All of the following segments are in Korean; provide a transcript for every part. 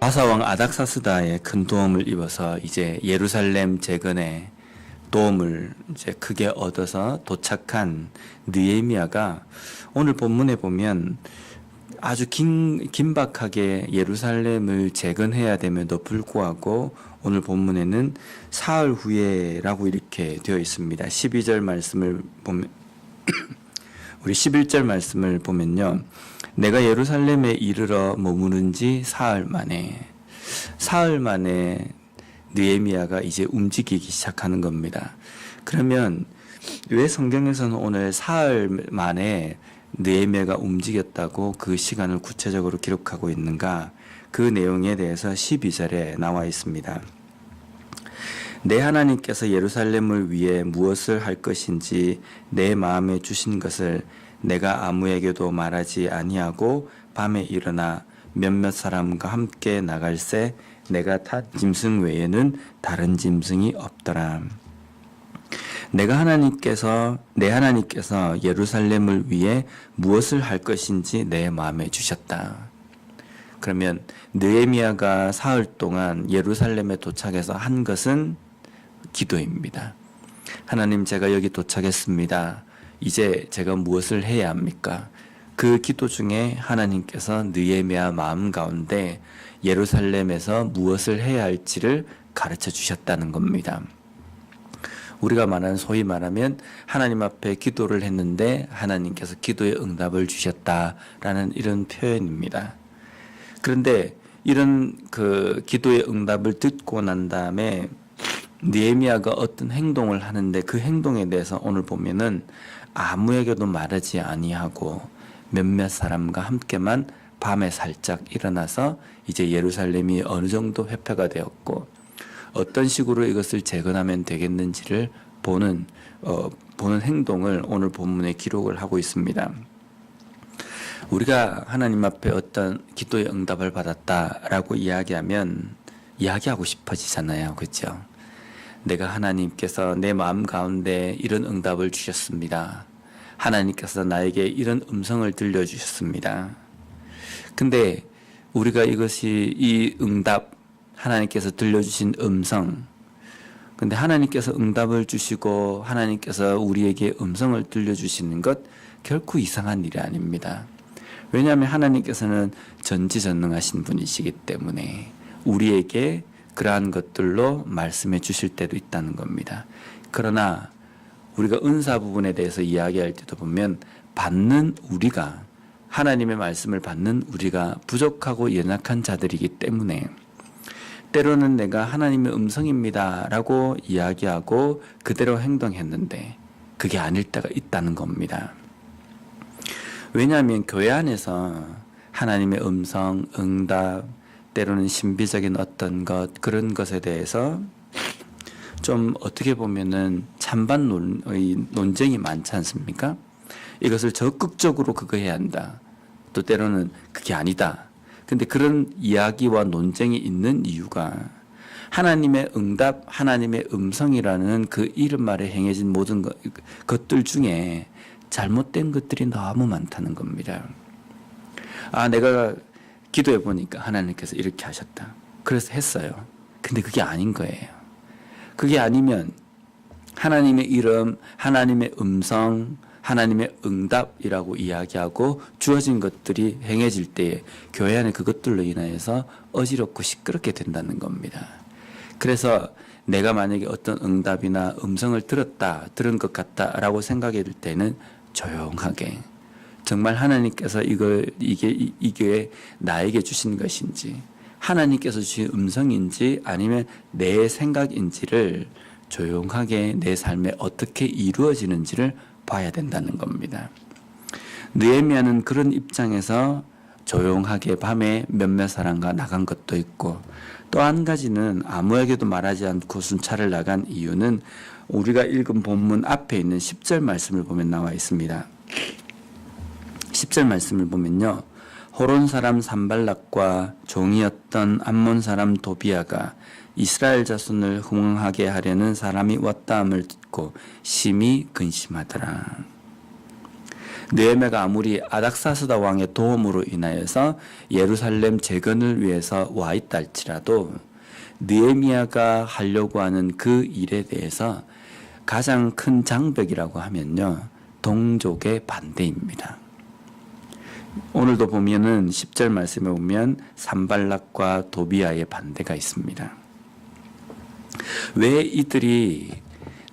바사왕 아닥사스다에 큰 도움을 입어서 이제 예루살렘 재건에 도움을 이제 크게 얻어서 도착한 느헤미야가 오늘 본문에 보면 아주 긴박하게 예루살렘을 재건해야 됨에도 불구하고 오늘 본문에는 사흘 후에라고 이렇게 되어 있습니다. 12절 말씀을 보면 우리 11절 말씀을 보면요. 내가 예루살렘에 이르러 머무른 지 사흘 만에 느헤미야가 이제 움직이기 시작하는 겁니다. 그러면 왜 성경에서는 오늘 사흘 만에 느헤미야가 움직였다고 그 시간을 구체적으로 기록하고 있는가? 그 내용에 대해서 12절에 나와 있습니다. 내 하나님께서 예루살렘을 위해 무엇을 할 것인지 내 마음에 주신 것을 내가 아무에게도 말하지 아니하고 밤에 일어나 몇몇 사람과 함께 나갈새 내가 탔 짐승 외에는 다른 짐승이 없더라. 내 하나님께서 예루살렘을 위해 무엇을 할 것인지 내 마음에 주셨다. 그러면 느헤미야가 사흘 동안 예루살렘에 도착해서 한 것은 기도입니다. 하나님, 제가 여기 도착했습니다. 이제 제가 무엇을 해야 합니까? 그 기도 중에 하나님께서 느헤미야 마음 가운데 예루살렘에서 무엇을 해야 할지를 가르쳐 주셨다는 겁니다. 우리가 소위 말하면 하나님 앞에 기도를 했는데 하나님께서 기도의 응답을 주셨다라는 이런 표현입니다. 그런데 이런 그 기도의 응답을 듣고 난 다음에 느헤미야가 어떤 행동을 하는데 그 행동에 대해서 오늘 보면은 아무에게도 말하지 아니하고 몇몇 사람과 함께만 밤에 살짝 일어나서 이제 예루살렘이 어느 정도 회폐가 되었고 어떤 식으로 이것을 재건하면 되겠는지를 보는 행동을 오늘 본문에 기록을 하고 있습니다. 우리가 하나님 앞에 어떤 기도의 응답을 받았다라고 이야기하고 싶어지잖아요. 그렇죠? 내가 하나님께서 내 마음 가운데 이런 응답을 주셨습니다. 하나님께서 나에게 이런 음성을 들려주셨습니다. 근데 우리가 이 응답, 하나님께서 들려주신 음성, 근데 하나님께서 응답을 주시고 하나님께서 우리에게 음성을 들려주시는 것 결코 이상한 일이 아닙니다. 왜냐하면 하나님께서는 전지전능하신 분이시기 때문에 우리에게 그러한 것들로 말씀해 주실 때도 있다는 겁니다. 그러나 우리가 은사 부분에 대해서 이야기할 때도 보면 하나님의 말씀을 받는 우리가 부족하고 연약한 자들이기 때문에 때로는 내가 하나님의 음성입니다 라고 이야기하고 그대로 행동했는데 그게 아닐 때가 있다는 겁니다. 왜냐하면 교회 안에서 하나님의 음성, 응답, 때로는 신비적인 어떤 것, 그런 것에 대해서 좀 어떻게 보면은 찬반 논쟁이 많지 않습니까? 이것을 적극적으로 그거 해야 한다. 또 때로는 그게 아니다. 근데 그런 이야기와 논쟁이 있는 이유가 하나님의 응답, 하나님의 음성이라는 그 이름 아래 행해진 모든 것들 중에 잘못된 것들이 너무 많다는 겁니다. 내가 기도해 보니까 하나님께서 이렇게 하셨다. 그래서 했어요. 근데 그게 아닌 거예요. 그게 아니면 하나님의 이름, 하나님의 음성, 하나님의 응답이라고 이야기하고 주어진 것들이 행해질 때에 교회 안에 그것들로 인하여서 어지럽고 시끄럽게 된다는 겁니다. 그래서 내가 만약에 어떤 응답이나 음성을 들은 것 같다라고 생각이 들 때는 조용하게 정말 하나님께서 이게 나에게 주신 것인지 하나님께서 주신 음성인지 아니면 내 생각인지를 조용하게 내 삶에 어떻게 이루어지는지를 봐야 된다는 겁니다. 느헤미야는 그런 입장에서 조용하게 밤에 몇몇 사람과 나간 것도 있고 또 한 가지는 아무에게도 말하지 않고 순찰을 나간 이유는 우리가 읽은 본문 앞에 있는 10절 말씀을 보면 나와 있습니다. 10절 말씀을 보면요. 호론 사람 산발락과 종이었던 암몬 사람 도비아가 이스라엘 자손을 흥황하게 하려는 사람이 왔다함을 듣고 심히 근심하더라. 느헤미야가 아무리 아닥사스다 왕의 도움으로 인하여서 예루살렘 재건을 위해서 와 있다 할지라도 느헤미야가 하려고 하는 그 일에 대해서 가장 큰 장벽이라고 하면요, 동족의 반대입니다. 오늘도 보면은 10절 말씀에 보면 산발락과 도비아의 반대가 있습니다. 왜 이들이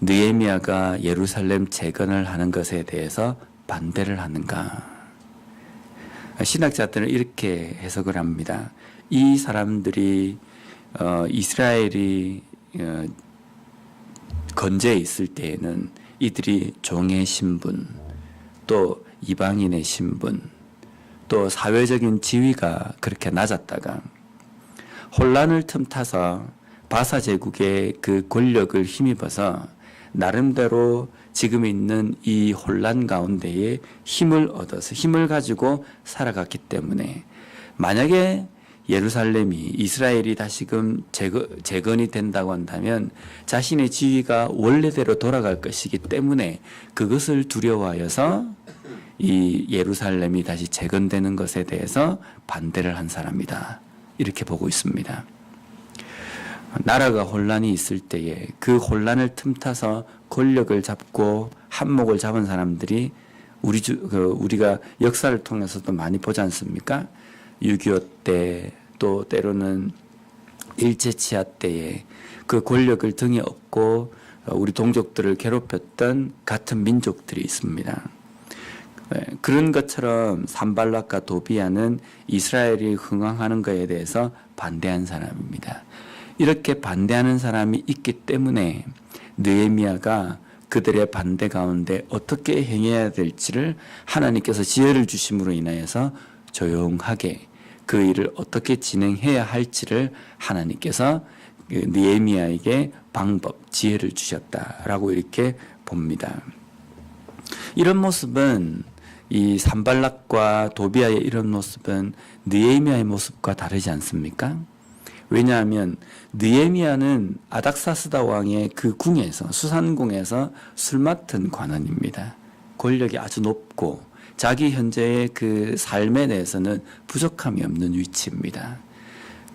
느헤미야가 예루살렘 재건을 하는 것에 대해서 반대를 하는가? 신학자들은 이렇게 해석을 합니다. 이 사람들이 이스라엘이 건재해 있을 때에는 이들이 종의 신분, 또 이방인의 신분, 또 사회적인 지위가 그렇게 낮았다가 혼란을 틈타서 바사 제국의 그 권력을 힘입어서 나름대로 지금 있는 이 혼란 가운데에 힘을 얻어서 힘을 가지고 살아갔기 때문에 만약에 예루살렘이 이스라엘이 다시금 재건이 된다고 한다면 자신의 지위가 원래대로 돌아갈 것이기 때문에 그것을 두려워하여서 이 예루살렘이 다시 재건되는 것에 대해서 반대를 한 사람이다, 이렇게 보고 있습니다. 나라가 혼란이 있을 때에 그 혼란을 틈타서 권력을 잡고 한몫을 잡은 사람들이 우리가 역사를 통해서도 많이 보지 않습니까? 6.25 때, 또 때로는 일제치하 때에 그 권력을 등에 업고 우리 동족들을 괴롭혔던 같은 민족들이 있습니다. 그런 것처럼 산발락과 도비아는 이스라엘이 흥왕하는 것에 대해서 반대한 사람입니다. 이렇게 반대하는 사람이 있기 때문에 느헤미야가 그들의 반대 가운데 어떻게 행해야 될지를 하나님께서 지혜를 주심으로 인하여서 조용하게 그 일을 어떻게 진행해야 할지를 하나님께서 느헤미야에게 방법, 지혜를 주셨다라고 이렇게 봅니다. 이런 모습은 이 산발락과 도비아의 이런 모습은 느헤미야의 모습과 다르지 않습니까? 왜냐하면 느헤미야는 아닥사스다 왕의 그 궁에서, 수산궁에서 술 맡은 관원입니다. 권력이 아주 높고 자기 현재의 그 삶에 대해서는 부족함이 없는 위치입니다.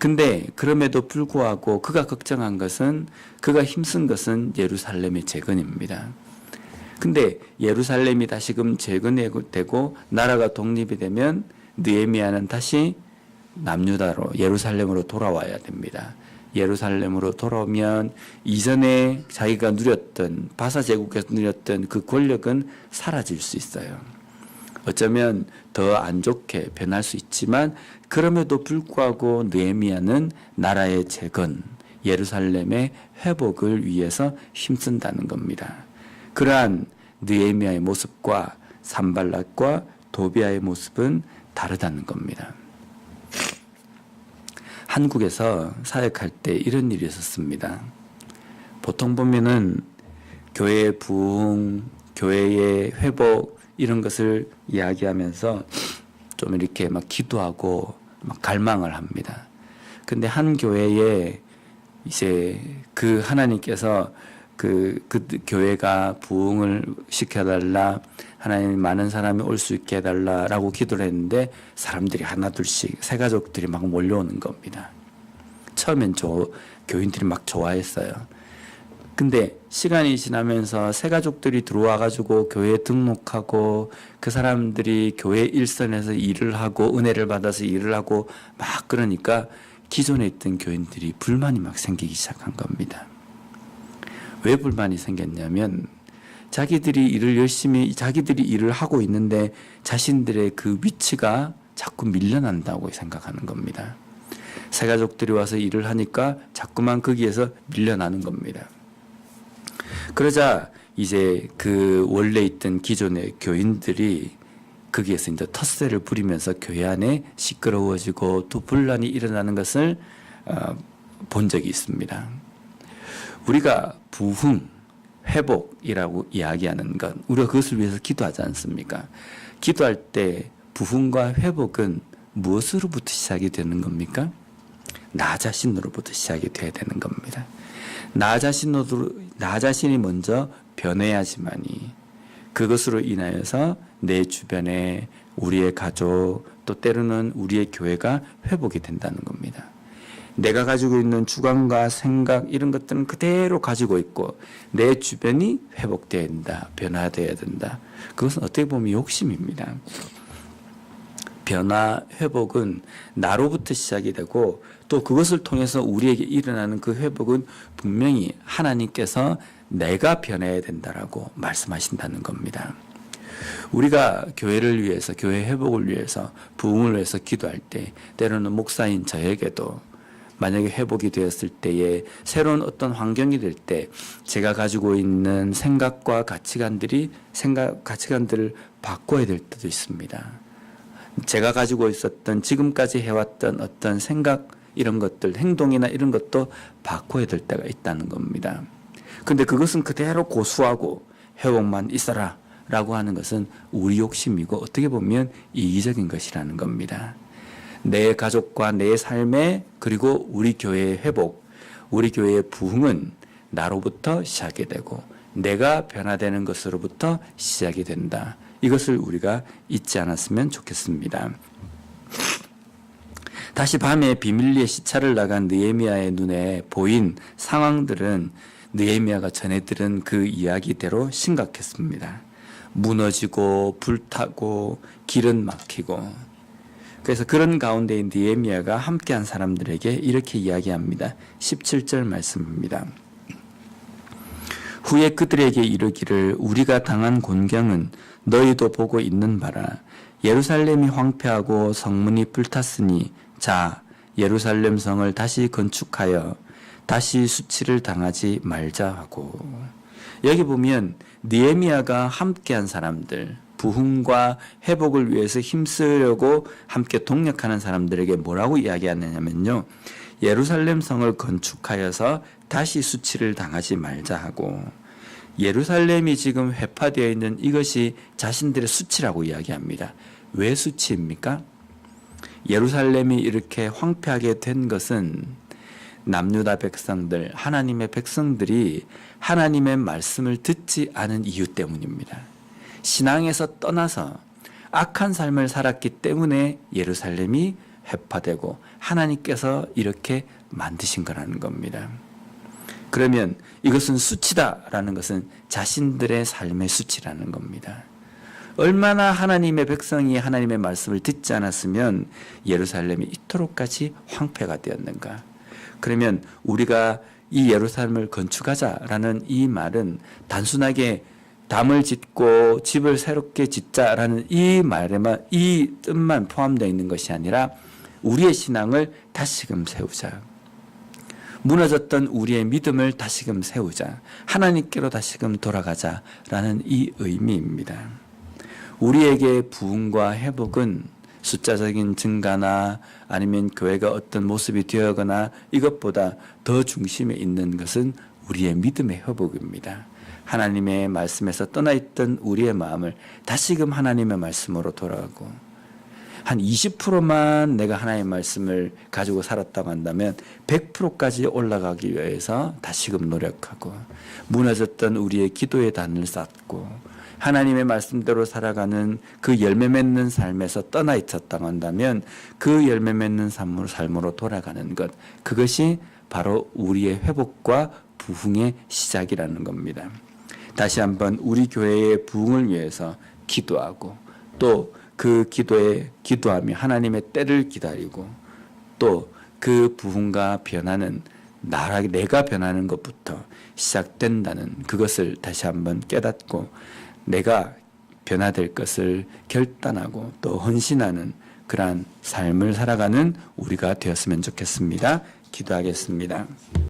근데 그럼에도 불구하고 그가 걱정한 것은, 그가 힘쓴 것은 예루살렘의 재건입니다. 근데 예루살렘이 다시금 재건되고 나라가 독립이 되면 느헤미야는 다시 남유다로 예루살렘으로 돌아와야 됩니다. 예루살렘으로 돌아오면 이전에 자기가 누렸던, 바사 제국에서 누렸던 그 권력은 사라질 수 있어요. 어쩌면 더 안 좋게 변할 수 있지만 그럼에도 불구하고 느헤미야는 나라의 재건, 예루살렘의 회복을 위해서 힘쓴다는 겁니다. 그러한 느헤미야의 모습과 산발락과 도비아의 모습은 다르다는 겁니다. 한국에서 사역할 때 이런 일이 있었습니다. 보통 보면은 교회의 부흥, 교회의 회복 이런 것을 이야기하면서 좀 이렇게 막 기도하고 막 갈망을 합니다. 근데 한 교회에 이제 그 하나님께서 그 교회가 부흥을 시켜달라, 하나님 많은 사람이 올 수 있게 해달라라고 기도를 했는데 사람들이 하나둘씩 새 가족들이 막 몰려오는 겁니다. 처음엔 교인들이 막 좋아했어요. 근데 시간이 지나면서 새 가족들이 들어와가지고 교회에 등록하고 그 사람들이 교회 일선에서 일을 하고 은혜를 받아서 일을 하고 막 그러니까 기존에 있던 교인들이 불만이 막 생기기 시작한 겁니다. 왜 불만이 생겼냐면 자기들이 일을 하고 있는데 자신들의 그 위치가 자꾸 밀려난다고 생각하는 겁니다. 새 가족들이 와서 일을 하니까 자꾸만 거기에서 밀려나는 겁니다. 그러자 이제 그 원래 있던 기존의 교인들이 거기에서 이제 텃세를 부리면서 교회 안에 시끄러워지고 또 분란이 일어나는 것을 본 적이 있습니다. 우리가 부흥, 회복이라고 이야기하는 것, 우리가 그것을 위해서 기도하지 않습니까? 기도할 때 부흥과 회복은 무엇으로부터 시작이 되는 겁니까? 나 자신으로부터 시작이 돼야 되는 겁니다. 나 자신이 먼저 변해야지만이 그것으로 인하여서 내 주변에 우리의 가족 또 때로는 우리의 교회가 회복이 된다는 겁니다. 내가 가지고 있는 주관과 생각 이런 것들은 그대로 가지고 있고 내 주변이 회복되어야 된다. 변화되어야 된다. 그것은 어떻게 보면 욕심입니다. 변화, 회복은 나로부터 시작이 되고 또 그것을 통해서 우리에게 일어나는 그 회복은 분명히 하나님께서 내가 변해야 된다라고 말씀하신다는 겁니다. 우리가 교회를 위해서, 교회 회복을 위해서, 부흥을 위해서 기도할 때 때로는 목사인 저에게도 만약에 회복이 되었을 때에 새로운 어떤 환경이 될 때 제가 가지고 있는 생각과 가치관들을 바꿔야 될 때도 있습니다. 제가 가지고 있었던 지금까지 해왔던 어떤 생각 이런 것들 행동이나 이런 것도 바꿔야 될 때가 있다는 겁니다. 근데 그것은 그대로 고수하고 회복만 있어라 라고 하는 것은 우리 욕심이고 어떻게 보면 이기적인 것이라는 겁니다. 내 가족과 내 삶에 그리고 우리 교회의 회복, 우리 교회의 부흥은 나로부터 시작이 되고 내가 변화되는 것으로부터 시작이 된다. 이것을 우리가 잊지 않았으면 좋겠습니다. 다시 밤에 비밀리에 시차를 나간 느헤미야의 눈에 보인 상황들은 느헤미야가 전해 들은 그 이야기대로 심각했습니다. 무너지고 불타고 길은 막히고 그래서 그런 가운데 느헤미야가 함께한 사람들에게 이렇게 이야기합니다. 17절 말씀입니다. 후에 그들에게 이르기를 우리가 당한 곤경은 너희도 보고 있는 바라. 예루살렘이 황폐하고 성문이 불탔으니 자 예루살렘 성을 다시 건축하여 다시 수치를 당하지 말자 하고. 여기 보면 느헤미야가 함께한 사람들, 부흥과 회복을 위해서 힘쓰려고 함께 동력하는 사람들에게 뭐라고 이야기하느냐면요. 예루살렘 성을 건축하여서 다시 수치를 당하지 말자 하고 예루살렘이 지금 회파되어 있는 이것이 자신들의 수치라고 이야기합니다. 왜 수치입니까? 예루살렘이 이렇게 황폐하게 된 것은 남유다 백성들, 하나님의 백성들이 하나님의 말씀을 듣지 않은 이유 때문입니다. 신앙에서 떠나서 악한 삶을 살았기 때문에 예루살렘이 회파되고 하나님께서 이렇게 만드신 거라는 겁니다. 그러면 이것은 수치다라는 것은 자신들의 삶의 수치라는 겁니다. 얼마나 하나님의 백성이 하나님의 말씀을 듣지 않았으면 예루살렘이 이토록까지 황폐가 되었는가. 그러면 우리가 이 예루살렘을 건축하자라는 이 말은 단순하게 담을 짓고 집을 새롭게 짓자라는 이 말에만 이 뜻만 포함되어 있는 것이 아니라 우리의 신앙을 다시금 세우자. 무너졌던 우리의 믿음을 다시금 세우자. 하나님께로 다시금 돌아가자라는 이 의미입니다. 우리에게 부흥과 회복은 숫자적인 증가나 아니면 교회가 어떤 모습이 되어가거나 이것보다 더 중심에 있는 것은 우리의 믿음의 회복입니다. 하나님의 말씀에서 떠나있던 우리의 마음을 다시금 하나님의 말씀으로 돌아가고 한 20%만 내가 하나님의 말씀을 가지고 살았다고 한다면 100%까지 올라가기 위해서 다시금 노력하고 무너졌던 우리의 기도의 단을 쌓고 하나님의 말씀대로 살아가는 그 열매 맺는 삶에서 떠나 있었다고 한다면 그 열매 맺는 삶으로 돌아가는 것, 그것이 바로 우리의 회복과 부흥의 시작이라는 겁니다. 다시 한번 우리 교회의 부흥을 위해서 기도하고 또 그 기도하며 하나님의 때를 기다리고 또 그 부흥과 변화는 내가 변하는 것부터 시작된다는 그것을 다시 한번 깨닫고 내가 변화될 것을 결단하고 또 헌신하는 그러한 삶을 살아가는 우리가 되었으면 좋겠습니다. 기도하겠습니다.